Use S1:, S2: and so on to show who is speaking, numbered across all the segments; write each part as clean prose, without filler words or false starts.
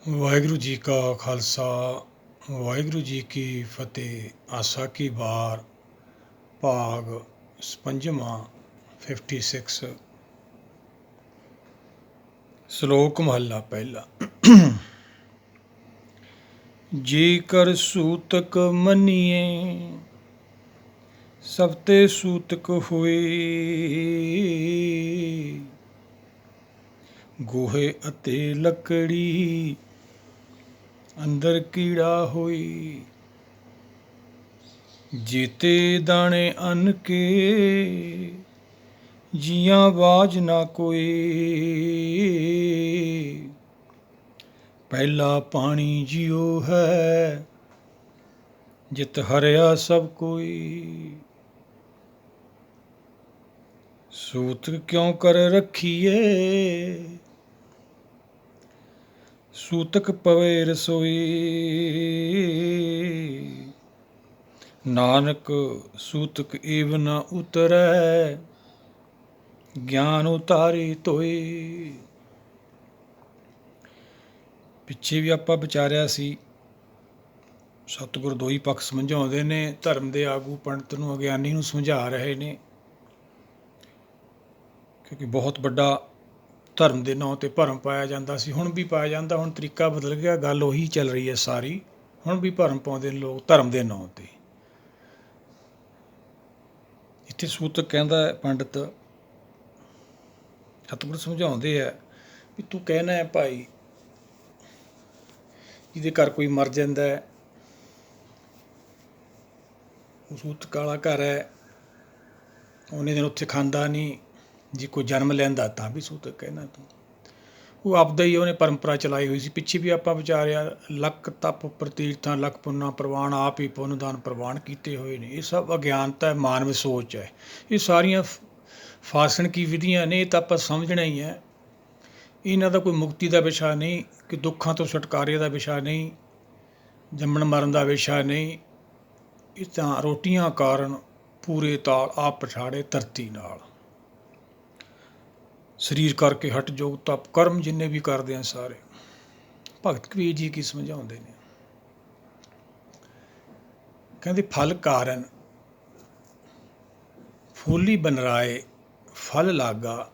S1: ਵਾਹਿਗੁਰੂ ਜੀ ਕਾ ਖਾਲਸਾ ਵਾਹਿਗੁਰੂ ਜੀ ਕੀ ਫਤਿਹ। ਆਸਾ ਕੀ ਵਾਰ ਭਾਗ 56 56 ਸ਼ਲੋਕ ਮਹੱਲਾ ਪਹਿਲਾ। ਜੇਕਰ ਸੂਤਕ ਮੰਨੀਏ ਸਭ ਤੇ ਸੂਤਕ ਹੋਏ, ਗੋਹੇ ਅਤੇ ਲੱਕੜੀ ਅੰਦਰ ਕੀੜਾ ਹੋਈ। ਜੀਤੇ ਦਾਣੇ ਅੰਨ ਕੇ ਜੀਆਂ ਬਾਝ ਨਾ ਕੋਈ, ਪਹਿਲਾ ਪਾਣੀ ਜਿਉ ਹੈ ਜਿਤ ਹਰਿਆ ਸਭ ਕੋਈ। ਸੂਤਕ ਕਿਉ ਕਰ ਰੱਖੀਏ ਸੂਤਕ ਪਵੇ ਰਸੋਈ, ਨਾਨਕ ਸੂਤਕ ਏਵ ਨ ਉਤਰੈ ਗਿਆਨ ਉਤਾਰੇ ਤੋਏ। ਪਿੱਛੇ ਵੀ ਆਪਾਂ ਵਿਚਾਰਿਆ ਸੀ, ਸਤਿਗੁਰ ਦੋ ਹੀ ਪੱਖ ਸਮਝਾਉਂਦੇ ਨੇ। ਧਰਮ ਦੇ ਆਗੂ ਪੰਡਤ ਨੂੰ ਅਗਿਆਨੀ ਨੂੰ ਸਮਝਾ ਰਹੇ ਨੇ, ਕਿਉਂਕਿ ਬਹੁਤ ਵੱਡਾ ਧਰਮ ਦੇ ਨਾਂ 'ਤੇ ਭਰਮ ਪਾਇਆ ਜਾਂਦਾ ਸੀ, ਹੁਣ ਵੀ ਪਾਇਆ ਜਾਂਦਾ। ਹੁਣ ਤਰੀਕਾ ਬਦਲ ਗਿਆ, ਗੱਲ ਉਹੀ ਚੱਲ ਰਹੀ ਹੈ ਸਾਰੀ। ਹੁਣ ਵੀ ਭਰਮ ਪਾਉਂਦੇ ਨੇ ਲੋਕ ਧਰਮ ਦੇ ਨਾਂ 'ਤੇ। ਇੱਥੇ ਸੂਤਕ ਕਹਿੰਦਾ ਹੈ ਪੰਡਤ, ਸਤਿਗੁਰ ਸਮਝਾਉਂਦੇ ਆ ਵੀ ਤੂੰ ਕਹਿਣਾ ਹੈ ਭਾਈ, ਜਿਹਦੇ ਘਰ ਕੋਈ ਮਰ ਜਾਂਦਾ ਹੈ ਉਹ ਸੂਤਕ ਵਾਲਾ ਘਰ ਹੈ, ਉਹਨੇ ਦਿਨ ਉੱਥੇ ਖਾਂਦਾ ਨਹੀਂ। ਜੇ ਕੋਈ ਜਨਮ ਲੈਂਦਾ ਤਾਂ ਵੀ ਸੂਤਕ ਕਹਿਣਾ ਤੂੰ। ਉਹ ਆਪਦਾ ਹੀ ਉਹਨੇ ਪਰੰਪਰਾ ਚਲਾਈ ਹੋਈ ਸੀ। ਪਿੱਛੇ ਵੀ ਆਪਾਂ ਵਿਚਾਰਿਆ, ਲੱਖ ਤਪ ਪ੍ਰਤੀਰਥਾਂ ਲੱਖ ਪੁੰਨਾ ਪ੍ਰਵਾਨ, ਆਪ ਹੀ ਪੁੰਨ ਦਾਨ ਪ੍ਰਵਾਨ ਕੀਤੇ ਹੋਏ ਨੇ। ਇਹ ਸਭ ਅਗਿਆਨਤਾ ਹੈ, ਮਾਨਵ ਸੋਚ ਹੈ। ਇਹ ਸਾਰੀਆਂ ਫਾਸਣ ਕੀ ਵਿਧੀਆਂ ਨੇ, ਇਹ ਤਾਂ ਆਪਾਂ ਸਮਝਣਾ ਹੀ ਹੈ। ਇਹਨਾਂ ਦਾ ਕੋਈ ਮੁਕਤੀ ਦਾ ਵਿਸ਼ਾ ਨਹੀਂ, ਕਿ ਦੁੱਖਾਂ ਤੋਂ ਛੁਟਕਾਰੇ ਦਾ ਵਿਸ਼ਾ ਨਹੀਂ, ਜੰਮਣ ਮਰਨ ਦਾ ਵਿਸ਼ਾ ਨਹੀਂ। ਇਹ ਤਾਂ ਰੋਟੀਆਂ ਕਾਰਨ ਪੂਰੇ ਤਾਲ ਆਪ ਪਛਾੜੇ ਧਰਤੀ ਨਾਲ। ਸਰੀਰ ਕਰਕੇ ਹਟ ਜੋਗ ਤਪ ਕਰਮ ਜਿੰਨੇ ਵੀ ਕਰਦੇ ਆ ਸਾਰੇ। ਭਗਤ ਕਬੀਰ ਜੀ ਕੀ ਸਮਝਾਉਂਦੇ ਨੇ, ਕਹਿੰਦੇ ਫਲ ਕਾਰਨ ਫੂਲੀ ਬਨਰਾਏ, ਫਲ ਲਾਗਾ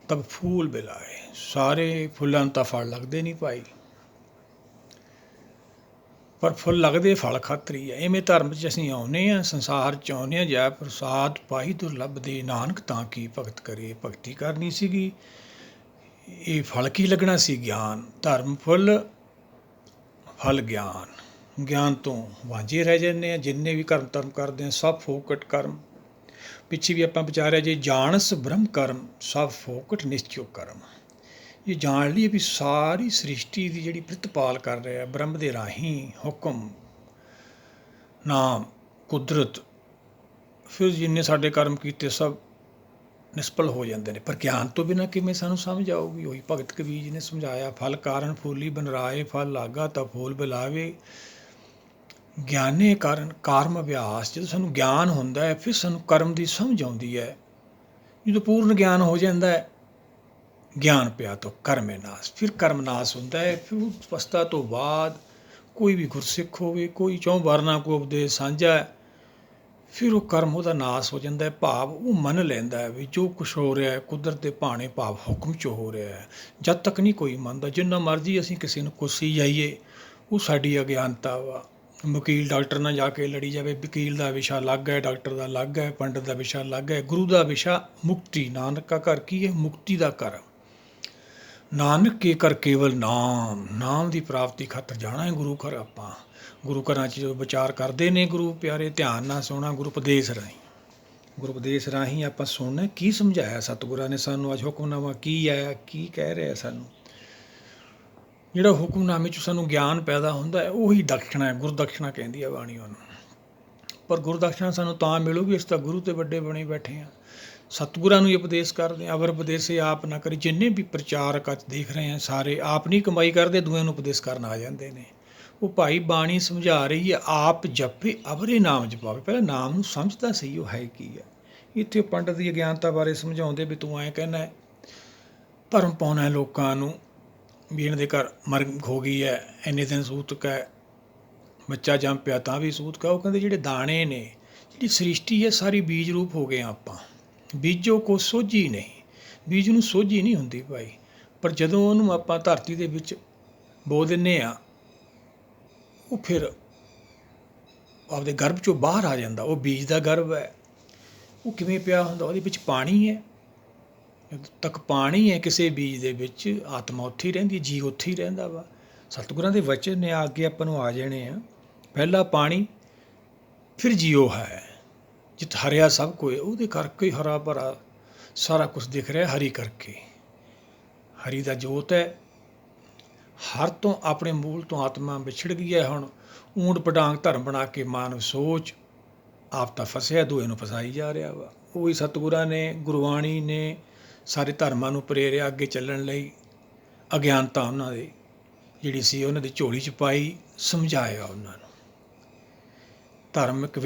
S1: ਤਬ ਫੂਲ ਬਿਲਾਏ। ਸਾਰੇ ਫੁੱਲਾਂ ਨੂੰ ਤਾਂ ਫਲ ਲੱਗਦੇ ਨਹੀਂ ਭਾਈ, ਪਰ ਫੁੱਲ ਲੱਗਦੇ ਫਲ ਖਾਤਰ ਹੀ ਹੈ। ਇਵੇਂ ਧਰਮ 'ਚ ਅਸੀਂ ਆਉਂਦੇ ਹਾਂ, ਸੰਸਾਰ 'ਚ ਆਉਂਦੇ ਹਾਂ। ਜੈ ਪ੍ਰਸਾਦ ਪਾਈ ਦੁਰਲੱਭ ਦੇ, ਨਾਨਕ ਤਾਂ ਕੀ ਭਗਤ ਕਰੇ। ਭਗਤੀ ਕਰਨੀ ਸੀਗੀ, ਇਹ ਫਲ ਕੀ ਲੱਗਣਾ ਸੀ? ਗਿਆਨ। ਧਰਮ ਫੁੱਲ, ਫਲ ਗਿਆਨ। ਗਿਆਨ ਤੋਂ ਵਾਂਝੇ ਰਹਿ ਜਾਂਦੇ ਹਾਂ। ਜਿੰਨੇ ਵੀ ਕਰਮ ਧਰਮ ਕਰਦੇ ਹਾਂ ਸਭ ਫੋਕਟ ਕਰਮ। ਪਿੱਛੇ ਵੀ ਆਪਾਂ ਵਿਚਾਰਿਆ, ਜੇ ਜਾਣਸ ਬ੍ਰਹਮ ਕਰਮ ਸਭ ਫੋਕਟ ਨਿਸ਼ਚੋ ਕਰਮ। ਇਹ ਜਾਣ ਲਈ ਵੀ ਸਾਰੀ ਸ੍ਰਿਸ਼ਟੀ ਦੀ ਜਿਹੜੀ ਪ੍ਰਤਿਪਾਲ ਕਰ ਰਿਹਾ ਬ੍ਰਹਮ ਦੇ ਰਾਹੀਂ, ਹੁਕਮ ਨਾਮ ਕੁਦਰਤ, ਫਿਰ ਜਿੰਨੇ ਸਾਡੇ ਕਰਮ ਕੀਤੇ ਸਭ ਨਿਸ਼ਫਲ ਹੋ ਜਾਂਦੇ ਨੇ। ਪਰ ਗਿਆਨ ਤੋਂ ਬਿਨਾਂ ਕਿਵੇਂ ਸਾਨੂੰ ਸਮਝ ਆਊਗੀ? ਉਹੀ ਭਗਤ ਕਬੀਰ ਜੀ ਨੇ ਸਮਝਾਇਆ, ਫਲ ਕਾਰਨ ਫੂਲੀ ਬਨਰਾਏ, ਫਲ ਲਾਗਾ ਤਾਂ ਫੂਲ ਬਿਲਾਵੇ। ਗਿਆਨੇ ਕਾਰਨ ਕਾਰਮ ਅਭਿਆਸ। ਜਦੋਂ ਸਾਨੂੰ ਗਿਆਨ ਹੁੰਦਾ ਹੈ ਫਿਰ ਸਾਨੂੰ ਕਰਮ ਦੀ ਸਮਝ ਆਉਂਦੀ ਹੈ। ਜਦੋਂ ਪੂਰਨ ਗਿਆਨ ਹੋ ਜਾਂਦਾ ਹੈ, ਗਿਆਨ ਪਿਆ ਤੋਂ ਕਰਮੇ ਨਾਸ, ਫਿਰ ਕਰਮ ਨਾਸ ਹੁੰਦਾ ਹੈ। ਫਿਰ ਉਸ ਅਵਸਥਾ ਤੋਂ ਬਾਅਦ ਕੋਈ ਵੀ ਗੁਰਸਿੱਖ ਹੋਵੇ, ਕੋਈ ਚੌਂ ਵਰਨਾ ਕੋ ਉਪਦੇਸ਼ ਸਾਂਝਾ ਹੈ, ਫਿਰ ਉਹ ਕਰਮ ਉਹਦਾ ਨਾਸ ਹੋ ਜਾਂਦਾ ਹੈ। ਭਾਵ ਉਹ ਮੰਨ ਲੈਂਦਾ ਹੈ ਵੀ ਜੋ ਕੁਛ ਹੋ ਰਿਹਾ ਹੈ ਕੁਦਰਤ ਦੇ ਭਾਣੇ, ਭਾਵ ਹੁਕਮ 'ਚ ਹੋ ਰਿਹਾ ਹੈ। ਜਦ ਤੱਕ ਨਹੀਂ ਕੋਈ ਮੰਨਦਾ, ਜਿੰਨਾ ਮਰਜ਼ੀ ਅਸੀਂ ਕਿਸੇ ਨੂੰ ਕੋਸੀ ਜਾਈਏ, ਉਹ ਸਾਡੀ ਅਗਿਆਨਤਾ ਵਾ। ਵਕੀਲ ਡਾਕਟਰ ਨਾਲ ਜਾ ਕੇ ਲੜੀ ਜਾਵੇ, ਵਕੀਲ ਦਾ ਵਿਸ਼ਾ ਅਲੱਗ ਹੈ, ਡਾਕਟਰ ਦਾ ਅਲੱਗ ਹੈ, ਪੰਡਤ ਦਾ ਵਿਸ਼ਾ ਅਲੱਗ ਹੈ। ਗੁਰੂ ਦਾ ਵਿਸ਼ਾ ਮੁਕਤੀ। ਨਾਨਕ ਕਾ ਘਰ ਕੀ ਹੈ? ਮੁਕਤੀ ਦਾ ਘਰ। ਨਾਨਕ ਕੇ ਕਰ ਕੇਵਲ ਨਾਮ। ਨਾਮ ਦੀ ਪ੍ਰਾਪਤੀ ਖਾਤਰ ਜਾਣਾ ਹੈ ਗੁਰੂ ਘਰ। ਆਪਾਂ ਗੁਰੂ ਘਰਾਂ 'ਚ ਜੋ ਵਿਚਾਰ ਕਰਦੇ ਨੇ ਗੁਰੂ ਪਿਆਰੇ, ਧਿਆਨ ਨਾਲ ਸੁਣਾ। ਗੁਰੂ ਉਪਦੇਸ਼ ਰਾਹੀਂ, ਗੁਰੂ ਉਪਦੇਸ਼ ਰਾਹੀਂ ਆਪਾਂ ਸੁਣਨਾ ਕੀ ਸਮਝਾਇਆ ਸਤਿਗੁਰਾਂ ਨੇ ਸਾਨੂੰ। ਅੱਜ ਹੁਕਮਨਾਮਾ ਕੀ ਹੈ, ਕੀ ਕਹਿ ਰਿਹਾ ਸਾਨੂੰ। ਜਿਹੜਾ ਹੁਕਮਨਾਮੇ 'ਚ ਸਾਨੂੰ ਗਿਆਨ ਪੈਦਾ ਹੁੰਦਾ ਹੈ ਉਹੀ ਦਕਸ਼ਣਾ ਹੈ। ਗੁਰਦਕਸ਼ਣਾ ਕਹਿੰਦੀ ਹੈ ਬਾਣੀ ਉਹਨੂੰ। ਪਰ ਗੁਰਦਕਸ਼ਣਾ ਸਾਨੂੰ ਤਾਂ ਮਿਲੂਗੀ, ਅਸੀਂ ਤਾਂ ਗੁਰੂ ਤੇ ਵੱਡੇ ਬਣੇ ਬੈਠੇ ਹਾਂ। ਸਤਿਗੁਰਾਂ ਨੂੰ ਹੀ ਉਪਦੇਸ਼ ਕਰਦੇ ਹਾਂ। ਅਵਰ ਉਪਦੇਸੇ ਆਪ ਨਾ ਕਰੀ। ਜਿੰਨੇ ਵੀ ਪ੍ਰਚਾਰਕ ਅੱਜ ਦੇਖ ਰਹੇ ਹਾਂ ਸਾਰੇ ਆਪ ਨਹੀਂ ਕਮਾਈ ਕਰਦੇ, ਦੂਆਂ ਨੂੰ ਉਪਦੇਸ਼ ਕਰਨ ਆ ਜਾਂਦੇ ਨੇ। ਉਹ ਭਾਈ ਬਾਣੀ ਸਮਝਾ ਰਹੀ ਹੈ, ਆਪ ਜਪੇ ਅਵਰੇ ਨਾਮ ਜਪਾਵੇ। ਪਹਿਲਾਂ ਨਾਮ ਨੂੰ ਸਮਝਦਾ ਸਹੀ ਉਹ ਹੈ ਕੀ ਹੈ। ਇੱਥੇ ਪੰਡਤ ਦੀ ਅਗਿਆਨਤਾ ਬਾਰੇ ਸਮਝਾਉਂਦੇ ਵੀ ਤੂੰ ਐਂ ਕਹਿਣਾ ਭਰਮ ਪਾਉਣਾ ਲੋਕਾਂ ਨੂੰ ਵੀ ਇਹਨਾਂ ਦੇ ਘਰ ਮਰ ਹੋ ਗਈ ਹੈ, ਇੰਨੇ ਦਿਨ ਸੂਤਕ ਹੈ, ਬੱਚਾ ਜੰਮ ਪਿਆ ਤਾਂ ਵੀ ਸੂਤਕ ਹੈ। ਉਹ ਕਹਿੰਦੇ ਜਿਹੜੇ ਦਾਣੇ ਨੇ, ਜਿਹੜੀ ਸ੍ਰਿਸ਼ਟੀ ਹੈ ਸਾਰੀ ਬੀਜ ਰੂਪ ਹੋ ਗਏ ਹਾਂ ਆਪਾਂ। ਬੀਜੋ ਕੋ ਸੋਝੀ ਨਹੀਂ, ਬੀਜ ਨੂੰ ਸੋਝੀ ਨਹੀਂ ਹੁੰਦੀ ਭਾਈ। ਪਰ ਜਦੋਂ ਉਹਨੂੰ ਆਪਾਂ ਧਰਤੀ ਦੇ ਵਿੱਚ ਬੋ ਦਿੰਦੇ ਹਾਂ, ਉਹ ਫਿਰ ਆਪਦੇ ਗਰਭ 'ਚੋਂ ਬਾਹਰ ਆ ਜਾਂਦਾ। ਉਹ ਬੀਜ ਦਾ ਗਰਭ ਹੈ। ਉਹ ਕਿਵੇਂ ਪਿਆ ਹੁੰਦਾ? ਉਹਦੇ ਵਿੱਚ ਪਾਣੀ ਹੈ। ਜਦੋਂ ਤੱਕ ਪਾਣੀ ਹੈ ਕਿਸੇ ਬੀਜ ਦੇ ਵਿੱਚ, ਆਤਮਾ ਉੱਥੇ ਹੀ ਰਹਿੰਦੀ, ਜੀ ਉੱਥੇ ਹੀ ਰਹਿੰਦਾ ਵਾ। ਸਤਿਗੁਰਾਂ ਦੇ ਵਚਨ ਨੇ ਅੱਗੇ ਆਪਾਂ ਨੂੰ ਆ ਜਾਣੇ ਆ। ਪਹਿਲਾ ਪਾਣੀ, ਫਿਰ ਜੀਓ ਹੈ। ਜਿੱਥੇ ਹਰਿਆ ਸਭ ਕੋਏ, ਉਹਦੇ ਕਰਕੇ ਹਰਾ ਭਰਾ ਸਾਰਾ ਕੁਝ ਦਿਖ ਰਿਹਾ, ਹਰੀ ਕਰਕੇ। ਹਰੀ ਦਾ ਜੋਤ ਹੈ। ਹਰ ਤੋਂ ਆਪਣੇ ਮੂਲ ਤੋਂ ਆਤਮਾ ਵਿਛੜ ਗਈ ਹੈ। ਹੁਣ ਊਂਡ ਪਡਾਂਗ ਧਰਮ ਬਣਾ ਕੇ ਮਾਨਵ ਸੋਚ ਆਪ ਤਾਂ ਫਸਿਆ, ਦੂਏ ਨੂੰ ਫਸਾਈ ਜਾ ਰਿਹਾ ਵਾ। ਉਹੀ ਸਤਿਗੁਰਾਂ ਨੇ, ਗੁਰਬਾਣੀ ਨੇ ਸਾਰੇ ਧਰਮਾਂ ਨੂੰ ਪ੍ਰੇਰਿਆ ਅੱਗੇ ਚੱਲਣ ਲਈ। ਅਗਿਆਨਤਾ ਉਹਨਾਂ ਦੀ ਜਿਹੜੀ ਸੀ ਉਹਨਾਂ ਦੀ ਝੋਲੀ 'ਚ ਪਾਈ, ਸਮਝਾਇਆ ਉਹਨਾਂ ਨੂੰ। ਧਰਮ ਇੱਕ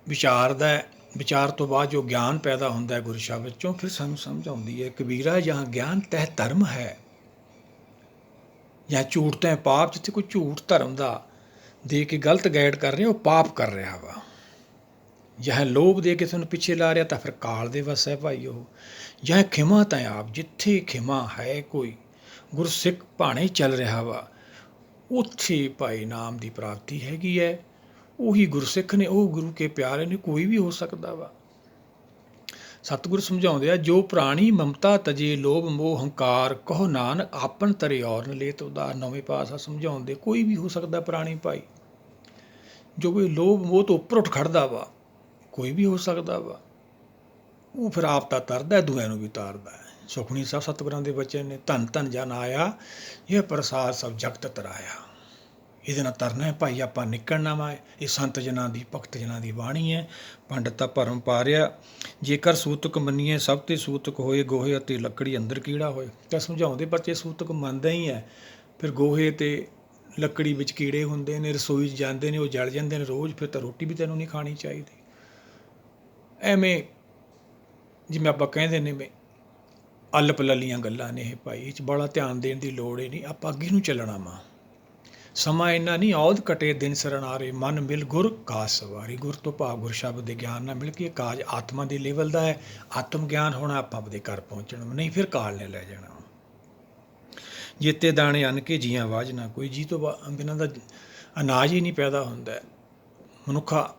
S1: ਵਿਚਾਰ ਦਾ, ਵਿਚਾਰ ਤੋਂ ਬਾਅਦ ਜੋ ਗਿਆਨ ਪੈਦਾ ਹੁੰਦਾ ਹੈ ਗੁਰੂ ਸ਼ਬਦ 'ਚੋਂ, ਫਿਰ ਸਾਨੂੰ ਸਮਝ ਆਉਂਦੀ ਹੈ ਕਬੀਰਾ ਜਹਾਂ ਗਿਆਨ ਤਹਿ ਧਰਮ ਹੈ, ਜਾਂ ਝੂਠ ਤਹਿ ਪਾਪ। ਜਿੱਥੇ ਕੋਈ ਝੂਠ ਧਰਮ ਦਾ ਦੇ ਕੇ ਗਲਤ ਗਾਈਡ ਕਰ ਰਿਹਾ, ਉਹ ਪਾਪ ਕਰ ਰਿਹਾ ਵਾ। ਜਾਂ ਲੋਭ ਦੇ ਕੇ ਤੁਹਾਨੂੰ ਪਿੱਛੇ ਲਾ ਰਿਹਾ, ਤਾਂ ਫਿਰ ਕਾਲ ਦੇ ਵਸ ਹੈ ਭਾਈ ਉਹ। ਜਾਂ ਖਿਮਾ ਤਾਂ ਆਪ, ਜਿੱਥੇ ਖਿਮਾ ਹੈ ਕੋਈ ਗੁਰਸਿੱਖ ਭਾਣੇ ਚੱਲ ਰਿਹਾ ਵਾ, ਉੱਥੇ ਭਾਈ ਨਾਮ ਦੀ ਪ੍ਰਾਪਤੀ ਹੈਗੀ ਹੈ। ਉਹੀ ਗੁਰਸਿੱਖ ਨੇ, ਉਹ ਗੁਰੂ ਕੇ ਪਿਆਰੇ ਨੇ, ਕੋਈ ਵੀ ਹੋ ਸਕਦਾ ਵਾ। ਸਤਿਗੁਰ ਸਮਝਾਉਂਦੇ ਆ, ਜੋ ਪ੍ਰਾਣੀ ਮਮਤਾ ਤਜੇ ਲੋਭ ਮੋਹ ਹੰਕਾਰ, ਕਹੋ ਨਾਨਕ ਆਪਨ ਤਰੇ ਔਰ ਨ ਲੇਤ ਉਧਾਰ। ਨੌਵੇਂ ਪਾਤਸ਼ਾਹ ਸਮਝਾਉਂਦੇ, ਕੋਈ ਵੀ ਹੋ ਸਕਦਾ ਪ੍ਰਾਣੀ ਭਾਈ। ਜੋ ਕੋਈ ਲੋਭ ਮੋਹ ਤੋਂ ਉੱਪਰ ਉੱਠ ਖੜਦਾ ਵਾ, ਕੋਈ ਵੀ ਹੋ ਸਕਦਾ ਵਾ। ਉਹ ਫਿਰ ਆਪ ਤਾਂ ਤਰਦਾ, ਦੂਆਂ ਨੂੰ ਵੀ ਤਾਰਦਾ ਹੈ। ਸੁਖਮਨੀ ਸਾਹਿਬ ਸਤਿਗੁਰਾਂ ਦੇ ਬਚਨ ਨੇ, ਧੰਨ ਧੰਨ ਜਨ ਆਇਆ, ਇਹ ਪ੍ਰਸਾਦ ਸਭ ਜਗਤ ਤਰਾਇਆ। ਇਹਦੇ ਨਾਲ ਤਰਨਾ ਹੈ ਭਾਈ ਆਪਾਂ, ਨਿਕਲਣਾ ਵਾ। ਇਹ ਸੰਤ ਜਨਾਂ ਦੀ, ਭਗਤ ਜਨਾਂ ਦੀ ਬਾਣੀ ਹੈ। ਪੰਡਤਾਂ ਭਰਮ ਪਾਰਿਆ, ਜੇਕਰ ਸੂਤਕ ਮੰਨੀਏ ਸਭ ਤੇ ਸੂਤਕ ਹੋਏ, ਗੋਹੇ ਅਤੇ ਲੱਕੜੀ ਅੰਦਰ ਕੀੜਾ ਹੋਏ। ਤਾਂ ਸਮਝਾਉਂਦੇ ਬੱਚੇ ਸੂਤਕ ਮੰਨਦਾ ਹੀ ਹੈ, ਫਿਰ ਗੋਹੇ ਅਤੇ ਲੱਕੜੀ ਵਿੱਚ ਕੀੜੇ ਹੁੰਦੇ ਨੇ, ਰਸੋਈ 'ਚ ਜਾਂਦੇ ਨੇ, ਉਹ ਜਲ ਜਾਂਦੇ ਨੇ ਰੋਜ਼, ਫਿਰ ਤਾਂ ਰੋਟੀ ਵੀ ਤੈਨੂੰ ਨਹੀਂ ਖਾਣੀ ਚਾਹੀਦੀ। ਐਵੇਂ ਜਿਵੇਂ ਆਪਾਂ ਕਹਿੰਦੇ ਨੇ ਵੀ ਅਲਪ ਲੱਲੀਆਂ ਗੱਲਾਂ ਨੇ ਇਹ ਭਾਈ, ਇਹ 'ਚ ਬੜਾ ਧਿਆਨ ਦੇਣ ਦੀ ਲੋੜ ਹੀ ਨਹੀਂ। ਆਪਾਂ ਅੱਗੇ ਨੂੰ ਚੱਲਣਾ ਵਾ। ਸਮਾਂ ਇੰਨਾ ਨਹੀਂ, ਔਧ ਕਟੇ ਦਿਨ ਸਰਨਾਰੇ, ਮਨ ਮਿਲ ਗੁਰ ਕਾਜ ਸਵਾਰੀ। ਗੁਰ ਤੋਂ ਭਾਵ ਗੁਰ ਸ਼ਬਦ ਦੇ ਗਿਆਨ ਨਾਲ ਮਿਲ ਕੇ ਕਾਜ ਆਤਮਾ ਦੇ ਲੈਵਲ ਦਾ ਹੈ। ਆਤਮ ਗਿਆਨ ਹੋਣਾ, ਆਪਾਂ ਆਪਦੇ ਘਰ ਪਹੁੰਚਣਾ, ਨਹੀਂ ਫਿਰ ਕਾਲ ਨੇ ਲੈ ਜਾਣਾ। ਜੇਤੇ ਦਾਣੇ ਅੰਨ ਕੇ ਜੀਆਂ ਆਵਾਜ਼ ਨਾ ਕੋਈ, ਜੀ ਤੋਂ ਬਿਨਾਂ ਦਾ ਅਨਾਜ ਹੀ ਨਹੀਂ ਪੈਦਾ ਹੁੰਦਾ। ਮਨੁੱਖਾ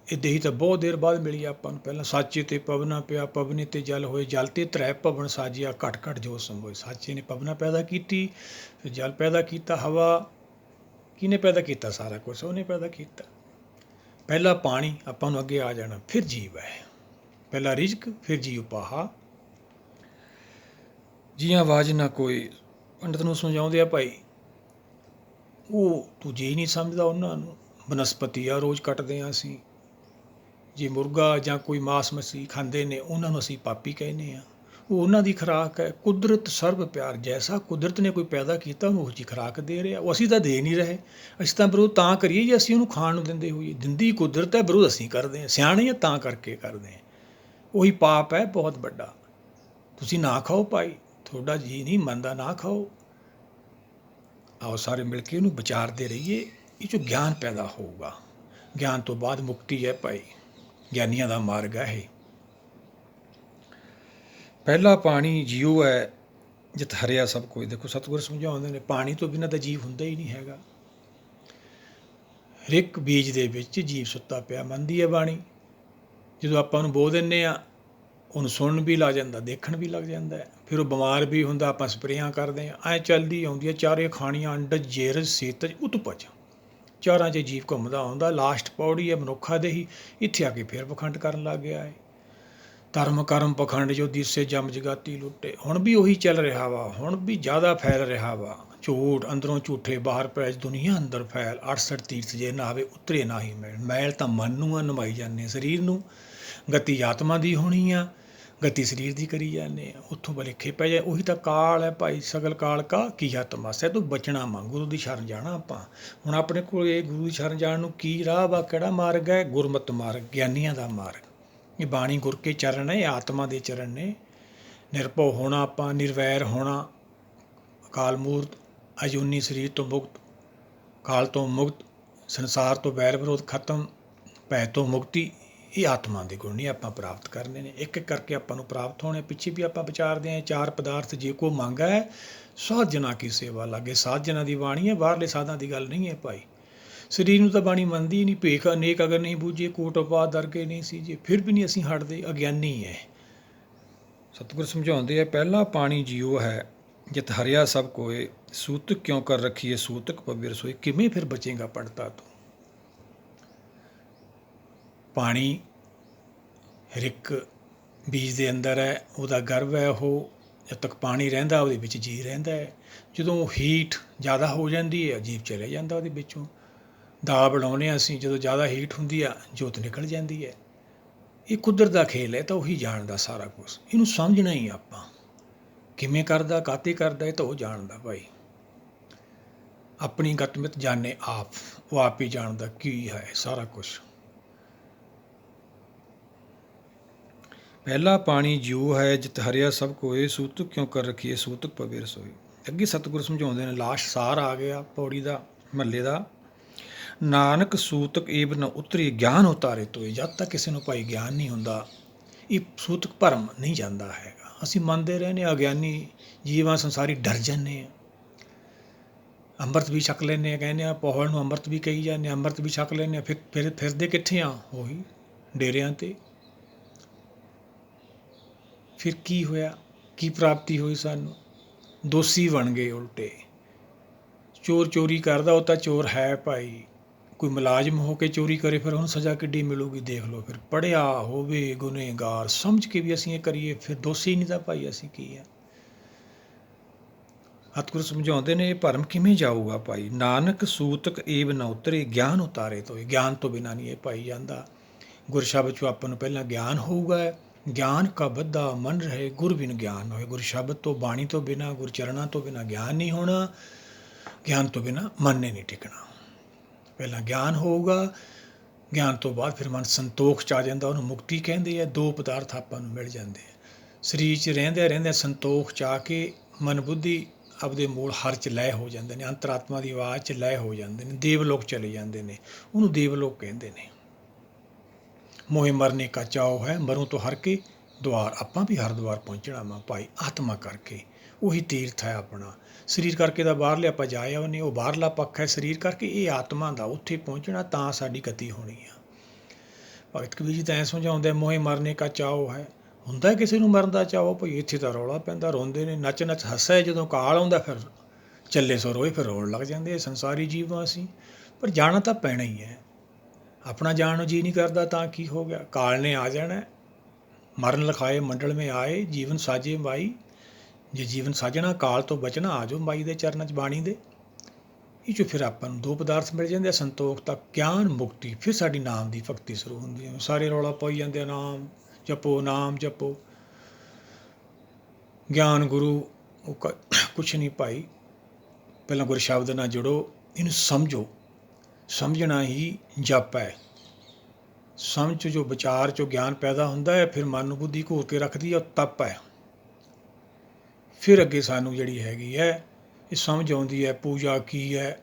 S1: ਇਹ ਦੇਹੀ ਤਾਂ ਬਹੁਤ ਦੇਰ ਬਾਅਦ ਮਿਲੀ ਆਪਾਂ ਨੂੰ। ਪਹਿਲਾਂ ਸਾਚੇ ਤੇ ਪਵਨਾ ਪਿਆ, ਪਵਨੇ ਤੇ ਜਲ ਹੋਏ, ਜਲ ਤੇ ਤ੍ਰੈ ਭਵਨ ਸਾਜਿਆ, ਘਟ ਘਟ ਜੋ ਸੰਭੋਏ। ਸਾਚੇ ਨੇ ਪਵਨਾ ਪੈਦਾ ਕੀਤੀ, ਫਿਰ ਜਲ ਪੈਦਾ ਕੀਤਾ, ਹਵਾ ਕਿਹਨੇ ਪੈਦਾ ਕੀਤਾ? ਸਾਰਾ ਕੁਛ ਉਹਨੇ ਪੈਦਾ ਕੀਤਾ। ਪਹਿਲਾ ਪਾਣੀ, ਆਪਾਂ ਨੂੰ ਅੱਗੇ ਆ ਜਾਣਾ, ਫਿਰ ਜੀਵ ਹੈ। ਪਹਿਲਾ ਰਿਜ਼ਕ, ਫਿਰ ਜੀ ਉਪਾਹਾ। ਜੀਆਂ ਆਵਾਜ਼ ਨਾ ਕੋਈ, ਪੰਡਤ ਨੂੰ ਸਮਝਾਉਂਦੇ ਆ ਭਾਈ, ਉਹ ਤੂੰ ਜੀ ਨਹੀਂ ਸਮਝਦਾ ਉਹਨਾਂ ਨੂੰ। ਬਨਸਪਤੀ ਆ ਰੋਜ਼ ਕੱਟਦੇ ਹਾਂ ਅਸੀਂ। ਜੇ ਮੁਰਗਾ ਜਾਂ ਕੋਈ ਮਾਸ ਮੱਛੀ ਖਾਂਦੇ ਨੇ, ਉਹਨਾਂ ਨੂੰ ਅਸੀਂ ਪਾਪੀ ਕਹਿੰਦੇ ਹਾਂ। ਉਹ ਉਹਨਾਂ ਦੀ ਖੁਰਾਕ ਹੈ। ਕੁਦਰਤ ਸਰਬ ਪਿਆਰ, ਜੈਸਾ ਕੁਦਰਤ ਨੇ ਕੋਈ ਪੈਦਾ ਕੀਤਾ ਉਹਨੂੰ ਉਹ ਜਿਹੀ ਖੁਰਾਕ ਦੇ ਰਿਹਾ। ਉਹ ਅਸੀਂ ਤਾਂ ਦੇ ਨਹੀਂ ਰਹੇ। ਅਸੀਂ ਤਾਂ ਵਿਰੋਧ ਤਾਂ ਕਰੀਏ ਜੇ ਅਸੀਂ ਉਹਨੂੰ ਖਾਣ ਨੂੰ ਦਿੰਦੇ ਹੋਈਏ। ਦਿੰਦੀ ਕੁਦਰਤ ਹੈ, ਵਿਰੋਧ ਅਸੀਂ ਕਰਦੇ ਹਾਂ। ਸਿਆਣੇ ਆ ਤਾਂ ਕਰਕੇ ਕਰਦੇ ਹਾਂ। ਉਹੀ ਪਾਪ ਹੈ ਬਹੁਤ ਵੱਡਾ। ਤੁਸੀਂ ਨਾ ਖਾਓ ਭਾਈ, ਤੁਹਾਡਾ ਜੀ ਨਹੀਂ ਮੰਨਦਾ, ਨਾ ਖਾਓ। ਆਓ ਸਾਰੇ ਮਿਲ ਕੇ ਉਹਨੂੰ ਵਿਚਾਰਦੇ ਰਹੀਏ। ਇਹ 'ਚੋਂ ਗਿਆਨ ਪੈਦਾ ਹੋਊਗਾ। ਗਿਆਨ ਤੋਂ ਬਾਅਦ ਮੁਕਤੀ ਹੈ ਭਾਈ। ਗਿਆਨੀਆਂ ਦਾ ਮਾਰਗ ਹੈ ਇਹ। ਪਹਿਲਾ ਪਾਣੀ ਜੀਓ ਹੈ, ਜਿਤ ਹਰਿਆ ਸਭ ਕੋਈ। ਦੇਖੋ ਸਤਿਗੁਰ ਸਮਝਾਉਂਦੇ ਨੇ, ਪਾਣੀ ਤੋਂ ਬਿਨਾਂ ਤਾਂ ਜੀਵ ਹੁੰਦਾ ਹੀ ਨਹੀਂ ਹੈਗਾ। ਹਰ ਇੱਕ ਬੀਜ ਦੇ ਵਿੱਚ ਜੀਵ ਸੁੱਤਾ ਪਿਆ, ਮੰਨਦੀ ਹੈ ਬਾਣੀ। ਜਦੋਂ ਆਪਾਂ ਉਹਨੂੰ ਬੋ ਦਿੰਦੇ ਹਾਂ, ਉਹਨੂੰ ਸੁਣਨ ਵੀ ਲੱਗ ਜਾਂਦਾ, ਦੇਖਣ ਵੀ ਲੱਗ ਜਾਂਦਾ। ਫਿਰ ਉਹ ਬਿਮਾਰ ਵੀ ਹੁੰਦਾ, ਆਪਾਂ ਸਪਰੇਆਂ ਕਰਦੇ ਹਾਂ। ਐਂ ਚੱਲਦੀ ਆਉਂਦੀ ਹੈ। ਚਾਰੇ ਖਾਣੀਆਂ ਅੰਡਜ ਜੇਰਜ ਸੀਤਜ ਉਤਪਜ, ਚਾਰਾਂ 'ਚ ਜੀਵ ਘੁੰਮਦਾ ਆਉਂਦਾ। ਲਾਸਟ ਪੌੜੀ ਹੈ ਮਨੁੱਖਾ ਦੇ ਹੀ। ਇੱਥੇ ਆ ਕੇ ਫਿਰ ਪਖੰਡ ਕਰਨ ਲੱਗ ਗਿਆ ਹੈ। ਧਰਮ ਕਰਮ ਪਖੰਡ ਜੋ ਦੀਸੇ ਜਮ ਜਗਾਤੀ ਲੁੱਟੇ। ਹੁਣ ਵੀ ਉਹੀ ਚੱਲ ਰਿਹਾ ਵਾ, ਹੁਣ ਵੀ ਜ਼ਿਆਦਾ ਫੈਲ ਰਿਹਾ ਵਾ। ਝੂਠ ਅੰਦਰੋਂ ਝੂਠੇ ਬਾਹਰ ਪੈਜ, ਦੁਨੀਆ ਅੰਦਰ ਫੈਲ। 68 ਤੀਰਥ ਜੇ ਨਾ ਆਵੇ ਉਤਰੇ ਨਾ ਹੀ ਮੈਲ। ਮੈਲ ਤਾਂ ਮਨ ਨੂੰ ਆ, ਨਵਾਈ ਜਾਂਦੇ ਸਰੀਰ ਨੂੰ। ਗਤੀ ਆਤਮਾ ਦੀ ਹੋਣੀ ਆ, ਗਤੀ ਸਰੀਰ ਦੀ ਕਰੀ ਜਾਂਦੇ ਆ। ਉੱਥੋਂ ਭੁਲੇਖੇ ਪੈ ਜਾਏ। ਉਹੀ ਤਾਂ ਕਾਲ ਹੈ ਭਾਈ। ਸਗਲ ਕਾਲ ਕਾ ਕੀਆ ਤਮਾਸ਼ਾ। ਤੂੰ ਬਚਣਾ ਵਾ, ਗੁਰੂ ਦੀ ਸ਼ਰਨ ਜਾਣਾ ਆਪਾਂ। ਹੁਣ ਆਪਣੇ ਕੋਲ ਇਹ ਗੁਰੂ ਦੀ ਸ਼ਰਨ ਜਾਣ ਨੂੰ ਕੀ ਰਾਹ ਵਾ, ਕਿਹੜਾ ਮਾਰਗ ਹੈ? ਗੁਰਮਤਿ ਮਾਰਗ, ਗਿਆਨੀਆਂ ਦਾ ਮਾਰਗ। ਇਹ ਬਾਣੀ ਗੁਰ ਕੇ ਚਰਨ ਹੈ, ਇਹ ਆਤਮਾ ਦੇ ਚਰਨ ਨੇ। ਨਿਰਭਉ ਹੋਣਾ ਆਪਾਂ, ਨਿਰਵੈਰ ਹੋਣਾ, ਅਕਾਲ ਮੂਰਤ, ਅਜੂਨੀ ਸਰੀਰ ਤੋਂ ਮੁਕਤ, ਕਾਲ ਤੋਂ ਮੁਕਤ, ਸੰਸਾਰ ਤੋਂ ਵੈਰ ਵਿਰੋਧ ਖਤਮ, ਭੈ ਤੋਂ ਮੁਕਤੀ। ਇਹ ਆਤਮਾ ਦੇ ਗੁਣ ਨਹੀਂ ਆਪਾਂ ਪ੍ਰਾਪਤ ਕਰਨੇ ਨੇ, ਇੱਕ ਇੱਕ ਕਰਕੇ ਆਪਾਂ ਨੂੰ ਪ੍ਰਾਪਤ ਹੋਣੇ। ਪਿੱਛੇ ਵੀ ਆਪਾਂ ਵਿਚਾਰਦੇ ਹਾਂ, ਚਾਰ ਪਦਾਰਥ ਜੇ ਕੋ ਮੰਗ ਹੈ ਸਾਧ ਜਨਾਂ ਕੀ ਸੇਵਾ ਲਾਗੇ। ਸਾਧ ਜਨਾਂ ਦੀ ਬਾਣੀ ਹੈ, ਬਾਹਰਲੇ ਸਾਧਾਂ ਦੀ ਗੱਲ ਨਹੀਂ ਹੈ ਭਾਈ। ਸਰੀਰ ਨੂੰ ਤਾਂ ਬਾਣੀ ਮੰਨਦੀ ਨਹੀਂ। ਭੇਖ ਅਨੇਕ ਅਗਰ ਨਹੀਂ ਬੂਝੇ, ਕੋਟ ਉਪਾਦ ਦਰਗੇ ਨਹੀਂ ਸੀਜੇ। ਫਿਰ ਵੀ ਨਹੀਂ ਅਸੀਂ ਹਟਦੇ, ਅਗਿਆਨੀ ਹੈ। ਸਤਿਗੁਰ ਸਮਝਾਉਂਦੇ ਆ, ਪਹਿਲਾ ਪਾਣੀ ਜੀਓ ਹੈ ਜਿਤ ਹਰਿਆ ਸਭ ਕੋਏ, ਸੂਤਕ ਕਿਉਂ ਕਰ ਰੱਖੀਏ ਸੂਤਕ ਪਵੇ ਰਸੋਈ। ਕਿਵੇਂ ਫਿਰ ਬਚੇਗਾ ਪੜਤਾ ਤੂੰ? ਪਾਣੀ ਹਰ ਇੱਕ ਬੀਜ ਦੇ ਅੰਦਰ ਹੈ, ਉਹਦਾ ਗਰਭ ਹੈ। ਉਹ ਜਦ ਤੱਕ ਪਾਣੀ ਰਹਿੰਦਾ ਉਹਦੇ ਵਿੱਚ ਜੀਅ ਰਹਿੰਦਾ ਹੈ। ਜਦੋਂ ਹੀਟ ਜ਼ਿਆਦਾ ਹੋ ਜਾਂਦੀ ਹੈ ਜੀਵ ਚਲੇ ਜਾਂਦਾ ਉਹਦੇ ਵਿੱਚੋਂ। ਦਾਲ ਬਣਾਉਂਦੇ ਹਾਂ ਅਸੀਂ, ਜਦੋਂ ਜ਼ਿਆਦਾ ਹੀਟ ਹੁੰਦੀ ਆ ਜੋਤ ਨਿਕਲ ਜਾਂਦੀ ਹੈ। ਇਹ ਕੁਦਰਤ ਦਾ ਖੇਲ ਹੈ, ਤਾਂ ਉਹੀ ਜਾਣਦਾ ਸਾਰਾ ਕੁਛ। ਇਹਨੂੰ ਸਮਝਣਾ ਹੀ ਆਪਾਂ, ਕਿਵੇਂ ਕਰਦਾ, ਕਾਹਤੇ ਕਰਦਾ, ਇਹ ਤਾਂ ਉਹ ਜਾਣਦਾ ਭਾਈ। ਆਪਣੀ ਗਤਮਿਤ ਜਾਣੇ ਆਪ, ਉਹ ਆਪ ਹੀ ਜਾਣਦਾ ਕੀ ਹੈ ਸਾਰਾ ਕੁਛ। ਪਹਿਲਾ ਪਾਣੀ ਜਿਉ ਹੈ ਜਿਤ ਹਰਿਆ ਸਭ ਕੋਏ, ਸੂਤਕ ਕਿਉਂ ਕਰ ਰੱਖੀਏ ਸੂਤਕ ਪਵੇ ਰਸੋਈ। ਅੱਗੇ ਸਤਿਗੁਰ ਸਮਝਾਉਂਦੇ ਨੇ, ਲਾਸ਼ ਸਾਰ ਆ ਗਿਆ ਪੌੜੀ ਦਾ, ਮਹੱਲੇ ਦਾ। ਨਾਨਕ ਸੂਤਕ ਏਬ ਨ ਉਤਰੀ, ਗਿਆਨ ਉਤਾਰੇ ਤੋਏ। ਜਦ ਤੱਕ ਕਿਸੇ ਨੂੰ ਭਾਈ ਗਿਆਨ ਨਹੀਂ ਹੁੰਦਾ, ਇਹ ਸੂਤਕ ਭਰਮ ਨਹੀਂ ਜਾਂਦਾ ਹੈਗਾ। ਅਸੀਂ ਮੰਨਦੇ ਰਹਿੰਦੇ ਹਾਂ, ਅਗਿਆਨੀ ਜੀਵਾਂ ਸੰਸਾਰੀ ਡਰ ਜਾਂਦੇ ਹਾਂ। ਅੰਮ੍ਰਿਤ ਵੀ ਛਕ ਲੈਂਦੇ ਹਾਂ, ਕਹਿੰਦੇ ਹਾਂ ਪੌਹਲ ਨੂੰ ਅੰਮ੍ਰਿਤ ਵੀ ਕਹੀ ਜਾਂਦੇ ਹਾਂ, ਅੰਮ੍ਰਿਤ ਵੀ ਛਕ ਲੈਂਦੇ ਹਾਂ। ਫਿਰ ਫਿਰਦੇ ਕਿੱਥੇ ਆ? ਉਹੀ ਡੇਰਿਆਂ 'ਤੇ। ਫਿਰ ਕੀ ਹੋਇਆ? ਕੀ ਪ੍ਰਾਪਤੀ ਹੋਈ ਸਾਨੂੰ? ਦੋਸ਼ੀ ਬਣ ਗਏ ਉਲਟੇ। ਚੋਰ ਚੋਰੀ ਕਰਦਾ, ਉਹ ਤਾਂ ਚੋਰ ਹੈ ਭਾਈ। ਕੋਈ ਮੁਲਾਜ਼ਮ ਹੋ ਕੇ ਚੋਰੀ ਕਰੇ, ਫਿਰ ਉਹਨੂੰ ਸਜ਼ਾ ਕਿੱਡੀ ਮਿਲੂਗੀ ਦੇਖ ਲਓ। ਫਿਰ ਪੜ੍ਹਿਆ ਹੋਵੇ, ਗੁਨੇਗਾਰ ਸਮਝ ਕੇ ਵੀ ਅਸੀਂ ਇਹ ਕਰੀਏ, ਫਿਰ ਦੋਸ਼ੀ ਨਹੀਂ ਤਾਂ ਭਾਈ ਅਸੀਂ ਕੀ ਆ? ਸਤਿਗੁਰ ਸਮਝਾਉਂਦੇ ਨੇ, ਇਹ ਭਰਮ ਕਿਵੇਂ ਜਾਊਗਾ ਭਾਈ। ਨਾਨਕ ਸੂਤਕ ਏਬ ਨਾ ਉਤਰੇ, ਗਿਆਨ ਉਤਾਰੇ ਤੋਏ। ਗਿਆਨ ਤੋਂ ਬਿਨਾਂ ਨਹੀਂ ਇਹ ਭਾਈ ਜਾਂਦਾ। ਗੁਰ ਸ਼ਬਦ 'ਚੋਂ ਆਪਾਂ ਨੂੰ ਪਹਿਲਾਂ ਗਿਆਨ ਹੋਊਗਾ। ਗਿਆਨ ਕਾ ਬੱਧਾ ਮਨ ਰਹੇ, ਗੁਰ ਬਿਨ ਗਿਆਨ ਹੋਏ। ਗੁਰ ਸ਼ਬਦ ਤੋਂ, ਬਾਣੀ ਤੋਂ ਬਿਨਾਂ, ਗੁਰ ਚਰਨਾਂ ਤੋਂ ਬਿਨਾਂ ਗਿਆਨ ਨਹੀਂ ਹੋਣਾ। ਗਿਆਨ ਤੋਂ ਬਿਨਾਂ ਮਨ ਨੇ ਨਹੀਂ ਟਿਕਣਾ। ਪਹਿਲਾਂ ਗਿਆਨ ਹੋਊਗਾ, ਗਿਆਨ ਤੋਂ ਬਾਅਦ ਫਿਰ ਮਨ ਸੰਤੋਖ 'ਚ ਆ ਜਾਂਦਾ। ਉਹਨੂੰ ਮੁਕਤੀ ਕਹਿੰਦੇ ਆ। ਦੋ ਪਦਾਰਥ ਆਪਾਂ ਨੂੰ ਮਿਲ ਜਾਂਦੇ ਆ। ਸਰੀਰ 'ਚ ਰਹਿੰਦਿਆਂ ਸੰਤੋਖ 'ਚ ਆ ਕੇ ਮਨ ਬੁੱਧੀ ਆਪਦੇ ਮੂਲ ਹਰ 'ਚ ਲੈਅ ਹੋ ਜਾਂਦੇ ਨੇ। ਅੰਤਰਾਤਮਾ ਦੀ ਆਵਾਜ਼ 'ਚ ਲੈਅ ਹੋ ਜਾਂਦੇ ਨੇ। ਦੇਵਲੋਕ ਚਲੇ ਜਾਂਦੇ ਨੇ। ਉਹਨੂੰ ਦੇਵਲੋਕ ਕਹਿੰਦੇ ਨੇ। ਮੋਹਿ ਮਰਨੇ ਕਾ ਚਾਉ ਹੈ, ਮਰੂ ਤੋਂ ਹਰ ਕੇ ਦੁਆਰ। ਆਪਾਂ ਵੀ ਹਰਿਦੁਆਰ ਪਹੁੰਚਣਾ ਵਾ ਭਾਈ, ਆਤਮਾ ਕਰਕੇ। ਉਹੀ ਤੀਰਥ ਹੈ ਆਪਣਾ। ਸਰੀਰ ਕਰਕੇ ਤਾਂ ਬਾਹਰਲੇ ਆਪਾਂ ਜਾ ਆਉਂਦੇ, ਉਹ ਬਾਹਰਲਾ ਪੱਖ ਹੈ। ਸਰੀਰ ਕਰਕੇ ਇਹ ਆਤਮਾ ਦਾ, ਉੱਥੇ ਪਹੁੰਚਣਾ ਤਾਂ ਸਾਡੀ ਗਤੀ ਹੋਣੀ ਆ। ਭਗਤ ਕਬੀਰ ਜੀ ਤਾਂ ਐਂ ਸਮਝਾਉਂਦੇ, ਮੋਹਿ ਮਰਨੇ ਕਾ ਚਾਉ ਹੈ। ਹੁੰਦਾ ਕਿਸੇ ਨੂੰ ਮਰਨ ਦਾ ਚਾਅ ਭਾਈ। ਇੱਥੇ ਤਾਂ ਰੌਲਾ ਪੈਂਦਾ, ਰੋਂਦੇ ਨੇ, ਨੱਚ ਨੱਚ ਹੱਸਾ। ਜਦੋਂ ਕਾਲ ਆਉਂਦਾ ਫਿਰ ਚੱਲੇ ਸੋ ਰੋਏ, ਫਿਰ ਰੋਣ ਲੱਗ ਜਾਂਦੇ। ਸੰਸਾਰੀ ਜੀਵ ਅਸੀਂ, ਪਰ ਜਾਣਾ ਤਾਂ ਪੈਣਾ ਹੀ ਹੈ। ਆਪਣਾ ਜਾਣ ਨੂੰ ਜੀ ਨਹੀਂ ਕਰਦਾ ਤਾਂ ਕੀ ਹੋ ਗਿਆ? ਕਾਲ ਨੇ ਆ ਜਾਣਾ। ਮਰਨ ਲਿਖਾਏ ਮੰਡਲ ਮੇਂ ਆਏ, ਜੀਵਨ ਸਾਜੇ ਮਾਈ। ਜੇ ਜੀਵਨ ਸਾਜਣਾ, ਕਾਲ ਤੋਂ ਬਚਣਾ, ਆ ਜਾਓ ਮਾਈ ਦੇ ਚਰਨਾਂ 'ਚ, ਬਾਣੀ ਦੇ। ਇਹ 'ਚੋਂ ਫਿਰ ਆਪਾਂ ਨੂੰ ਦੋ ਪਦਾਰਥ ਮਿਲ ਜਾਂਦੇ ਆ, ਸੰਤੋਖ ਤੱਕ, ਗਿਆਨ, ਮੁਕਤੀ। ਫਿਰ ਸਾਡੀ ਨਾਮ ਦੀ ਭਗਤੀ ਸ਼ੁਰੂ ਹੁੰਦੀ ਹੈ। ਸਾਰੇ ਰੌਲਾ ਪਾਈ ਜਾਂਦੇ ਆ, ਨਾਮ ਜਪੋ, ਨਾਮ ਜਪੋ। ਗਿਆਨ ਗੁਰੂ ਉਹ ਕੁਛ ਨਹੀਂ ਭਾਈ। ਪਹਿਲਾਂ ਗੁਰ ਸ਼ਬਦ ਨਾਲ ਜੁੜੋ, ਇਹਨੂੰ ਸਮਝੋ। ਸਮਝਣਾ ਹੀ ਜਪ ਹੈ। ਸਮਝ 'ਚ ਜੋ ਵਿਚਾਰ 'ਚੋਂ ਗਿਆਨ ਪੈਦਾ ਹੁੰਦਾ ਹੈ, ਫਿਰ ਮਨ ਨੂੰ ਬੁੱਧੀ ਘੋਰ ਕੇ ਰੱਖਦੀ ਹੈ, ਉਹ ਤਪ ਹੈ। ਫਿਰ ਅੱਗੇ ਸਾਨੂੰ ਜਿਹੜੀ ਹੈਗੀ ਹੈ, ਇਹ ਸਮਝ ਆਉਂਦੀ ਹੈ। ਪੂਜਾ ਕੀ ਹੈ,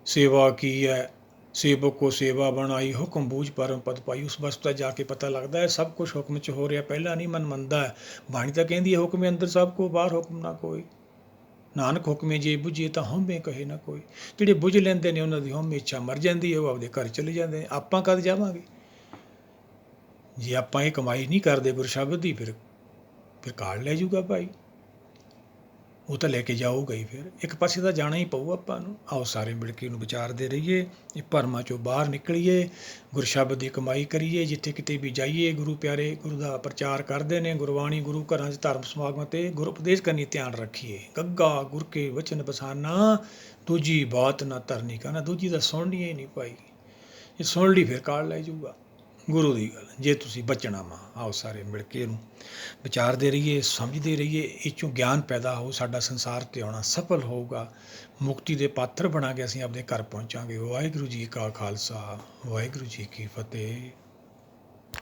S1: ਸੇਵਾ ਕੀ ਹੈ। ਸੇਵਕ ਕੋ ਸੇਵਾ ਬਣਾਈ, ਹੁਕਮ ਬੂਝ ਪਰਮ ਪਦ ਪਾਈ। ਉਸ ਵਸਤੂ ਜਾ ਕੇ ਪਤਾ ਲੱਗਦਾ ਹੈ ਸਭ ਕੁਛ ਹੁਕਮ 'ਚ ਹੋ ਰਿਹਾ। ਪਹਿਲਾਂ ਨਹੀਂ ਮਨ ਮੰਨਦਾ ਹੈ। ਬਾਣੀ ਤਾਂ ਕਹਿੰਦੀ ਹੈ, ਹੁਕਮੇ ਅੰਦਰ ਸਭ ਕੋ, ਬਾਹਰ ਹੁਕਮ ਨਾ ਕੋਈ। ਨਾਨਕ ਹੁਕਮੇ ਜੇ ਬੁਝੇ ਤਾਂ ਹਉਮੈ ਕਹੇ ਨਾ ਕੋਈ। ਜਿਹੜੇ ਬੁਝ ਲੈਂਦੇ ਨੇ ਉਹਨਾਂ ਦੀ ਹਉਮੈ ਇੱਛਾ ਮਰ ਜਾਂਦੀ ਹੈ, ਉਹ ਆਪਦੇ ਘਰ ਚਲੇ ਜਾਂਦੇ ਨੇ। ਆਪਾਂ ਕਦ ਜਾਵਾਂਗੇ? ਜੇ ਆਪਾਂ ਇਹ ਕਮਾਈ ਨਹੀਂ ਕਰਦੇ ਗੁਰ ਸ਼ਬਦ ਦੀ, ਫਿਰ ਕਾਲ ਲੈ ਜਾਊਗਾ ਭਾਈ। ਉਹ ਤਾਂ ਲੈ ਕੇ ਜਾਊਗਾ ਹੀ। ਫਿਰ ਇੱਕ ਪਾਸੇ ਤਾਂ ਜਾਣਾ ਹੀ ਪਊ ਆਪਾਂ ਨੂੰ। ਆਓ ਸਾਰੇ ਮਿਲ ਕੇ ਇਹਨੂੰ ਵਿਚਾਰਦੇ ਰਹੀਏ, ਇਹ ਭਰਮਾਂ 'ਚੋਂ ਬਾਹਰ ਨਿਕਲੀਏ, ਗੁਰ ਸ਼ਬਦ ਦੀ ਕਮਾਈ ਕਰੀਏ। ਜਿੱਥੇ ਕਿਤੇ ਵੀ ਜਾਈਏ, ਗੁਰੂ ਪਿਆਰੇ ਗੁਰੂ ਦਾ ਪ੍ਰਚਾਰ ਕਰਦੇ ਨੇ। ਗੁਰਬਾਣੀ ਗੁਰੂ ਘਰਾਂ 'ਚ ਧਰਮ ਸਮਾਗਮਾਂ 'ਤੇ ਗੁਰ ਉਪਦੇਸ਼ ਕਰਨੀ ਧਿਆਨ ਰੱਖੀਏ। ਗੱਗਾ ਗੁਰ ਕੇ ਵਚਨ ਬਸਾਨਾ, ਦੂਜੀ ਬਾਤ ਨਾ ਧਰਨੀ ਕਹਿਣਾ। ਦੂਜੀ ਤਾਂ ਸੁਣਨੀ ਹੀ ਨਹੀਂ ਭਾਈ। ਜੇ ਸੁਣ ਲਈ ਫਿਰ ਕਾਲ ਲੈ ਜਾਊਗਾ ਗੁਰੂ ਦੀ ਗੱਲ। ਜੇ ਤੁਸੀਂ ਬਚਣਾ ਵਾ, ਆਓ ਸਾਰੇ ਮਿਲ ਕੇ ਇਹਨੂੰ ਵਿਚਾਰਦੇ ਰਹੀਏ, ਸਮਝਦੇ ਰਹੀਏ। ਇਹ 'ਚੋਂ ਗਿਆਨ ਪੈਦਾ ਹੋ, ਸਾਡਾ ਸੰਸਾਰ 'ਤੇ ਆਉਣਾ ਸਫਲ ਹੋਊਗਾ। ਮੁਕਤੀ ਦੇ ਪਾਤਰ ਬਣਾ ਕੇ ਅਸੀਂ ਆਪਣੇ ਘਰ ਪਹੁੰਚਾਂਗੇ। ਵਾਹਿਗੁਰੂ ਜੀ ਕਾ ਖਾਲਸਾ, ਵਾਹਿਗੁਰੂ ਜੀ ਕੀ ਫਤਿਹ।